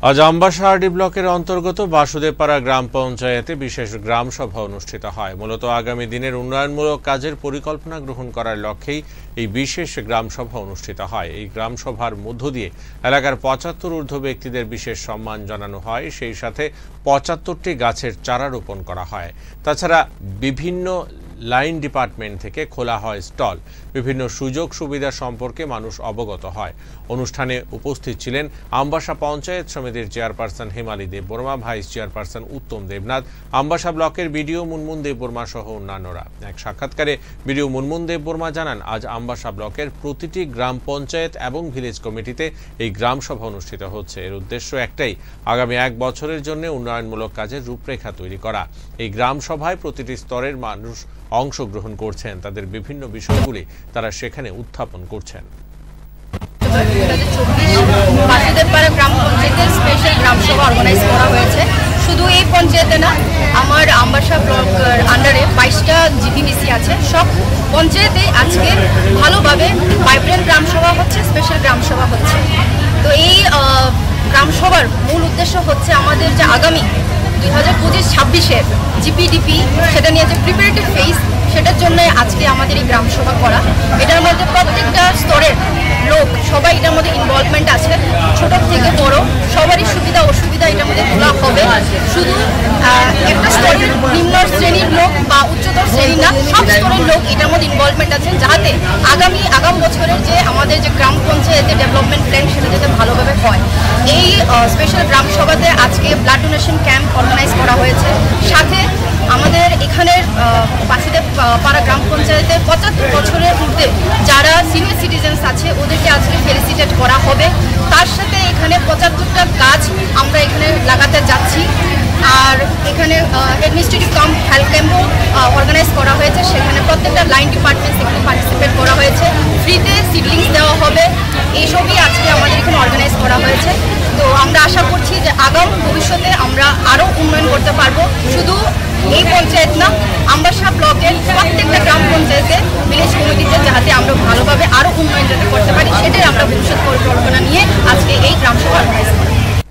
আজ আম্বাসাহারডি ব্লকের অন্তর্গত বাসুদেবপাড়া গ্রাম পঞ্চায়েতে বিশেষ গ্রাম সভা অনুষ্ঠিত হয়। মূলত আগামী দিনের উন্নয়নমূলক কাজের পরিকল্পনা গ্রহণ করার লক্ষ্যেই এই বিশেষ গ্রাম সভা অনুষ্ঠিত হয়। এই গ্রাম সভার মধ্য দিয়ে এলাকার ৭৫ ঊর্ধ্ব ব্যক্তিদের বিশেষ সম্মান জানানো হয়, সেই সাথে ৭৫টি গাছের চারা রোপণ করা হয়। তাছাড়া বিভিন্ন লাইন ডিপার্টমেন্ট থেকে খোলা হয় স্টল, বিভিন্ন সুযোগ সুবিধা সম্পর্কে মানুষ অবগত হয়। অনুষ্ঠানে উপস্থিত ছিলেন আমবাসা পঞ্চায়েত সমিতির chairperson Hemali Debbarma, vice chairperson উত্তম দেবনাথ, আমবাসা ব্লকের বিডিও মুনমুন দেববর্মা সহ অন্যান্যরা। এক সাক্ষাৎকারে বিডিও মুনমুন দেববর্মা জানান, আজ আমবাসা ব্লকের প্রতিটি গ্রাম পঞ্চায়েত এবং ভিলেজ কমিটিতে এই গ্রাম সভা অনুষ্ঠিত হচ্ছে। এর উদ্দেশ্য একটাই, আগামী 1 বছরের জন্য উন্নয়নমূলক কাজের রূপরেখা তৈরি করা। এই গ্রাম সভায় প্রতিটি স্তরের মানুষ অংশগ্রহণ করছেন, তাদের বিভিন্ন বিষয়গুলি তারা সেখানে উত্থাপন করছেন। বাসুদেবপাড়া গ্রাম পঞ্চায়েতের স্পেশাল গ্রাম সভা অর্গানাইজ করা হয়েছে। শুধু এই পঞ্চায়েতে না, আমার আমবাসা ব্লকের আন্ডারে 22টা জিপিবিসি আছে। সব পঞ্চায়েতে আজকে ভালোভাবে ভাইব্রেন্ট গ্রাম সভা হচ্ছে, স্পেশাল গ্রাম সভা হচ্ছে। তো এই গ্রাম সভার মূল উদ্দেশ্য হচ্ছে আমাদের যে আগামী 2025-26-এর জিপিডিপি, সেটা নিয়ে যে প্রিপারেটরি ফেজ, সেটার জন্য আজকে আমাদের এই গ্রাম সভা করা। এটার মধ্যে প্রত্যেকটা স্তরের লোক সবাই এটার মধ্যে ইনভলভমেন্ট আছে, ছোট থেকে বড় সবারই সুবিধা অসুবিধা এটার মধ্যে তোলা হবে। শুধু একটা স্তরের নিম্ন শ্রেণীর লোক বা উচ্চতর শ্রেণী না, সব স্তরের লোক এটার মধ্যে ইনভলভমেন্ট আছেন, যাতে আগাম বছরের যে আমাদের যে গ্রাম পঞ্চায়েতের ডেভেলপমেন্ট প্ল্যান সেটা যাতে ভালোভাবে হয়। এই স্পেশাল গ্রাম সভাতে আজকে ব্লাড ডোনেশন ক্যাম্প অর্গানাইজ করা হয়েছে। সাথে আমাদের এখানের বাসুদেবপাড়া গ্রাম পঞ্চায়েতের ৭৫ বছরের ঊর্ধ্বে যারা সিনিয়র সিটিজেন্স আছে ওদেরকে আজকে ফেলিসিটেট করা হবে। তার সাথে এখানে ৭৫টা গাছ আমরা এখানে লাগাতে যাচ্ছি। আর এখানে অ্যাডমিনিস্ট্রেটিভ কাম হেলথ ক্যাম্পও অর্গানাইজ করা হয়েছে, সেখানে প্রত্যেকটা লাইন ডিপার্টমেন্ট এখানে পার্টিসিপেট করা হয়েছে। ফ্রিতে সিডলিংস দেওয়া হবে, এইসবই আজকে আমাদের এখানে অর্গানাইজ করা হয়েছে। তো আমরা আশা করছি যে আগামী ভবিষ্যতে আমরা আরও উন্নয়ন করতে পারবো। শুধু এই পঞ্চায়েত না, আমবাসা ব্লকের প্রত্যেকটা গ্রাম